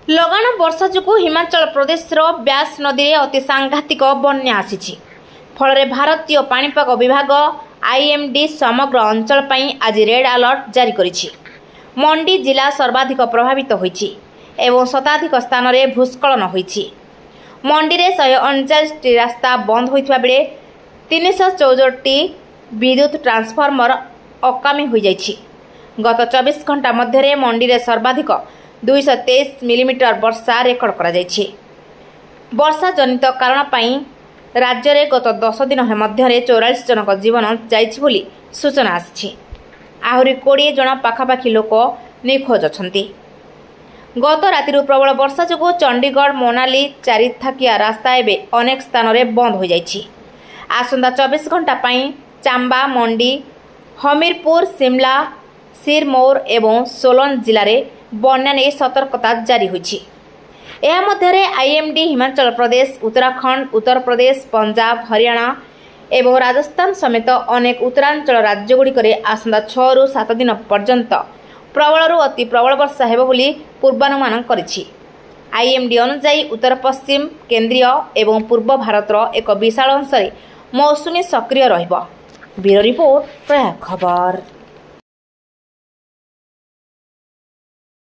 लगाण वर्षा जो हिमाचल प्रदेश ब्यास नदी में अति सांघातिक बन्या आसी फल भारतीय पाणीपाग विभाग आईएमडी समग्र अंचल आज रेड अलर्ट जारी करिछि। मंडी जिला सर्वाधिक प्रभावित होइछि एवं शताधिक स्थान में भूस्खलन होइछि। मंडी में 139 रास्ता बंद होइथिबा बेले 374 विद्युत ट्रांसफॉर्मर अकामी हो जाइछि। गत 24 घंटा मध्य मंडी में सर्वाधिक 223 मिलीमीटर वर्षा रेकर्ड करा जाइछि। वर्षा जनित कारण पाई राज्य में गत 10 दिन मध्य 44 जनक जीवन जाइछि बोली सूचना आछि। आहरी 20 जन पाखापाखी लोक निखोज अछंती। गत राति प्रबल वर्षा जो चंडीगढ़ मोनाली चारिथाकिया रास्ता एवं अनेक स्थान में बंद हो जाइछि। आसंता 24 घंटा पाई चांबा मंडी हमीरपुर शिमला सिरमौर एवं सोलन जिले में बन्या नहीं सतर्कता जारी होइछि। एहा मध्यरे आईएमडी हिमाचल प्रदेश उत्तराखंड उत्तर प्रदेश पंजाब हरियाणा एवं राजस्थान समेत अनेक उत्तरांचल राज्यगुड़िकरे आसंता 6 ରୁ 7 दिन पर्यंत प्रबल अति प्रबल वर्षा हेबो बोली पूर्वानुमान करिछि। आईएमडी अनुसार उत्तर पश्चिम केंद्रीय एवं पूर्व भारतर एक विशाल अंश मौसुमी सक्रिय रहिबो। ब्यूरो रिपोर्ट प्रयाग खबर।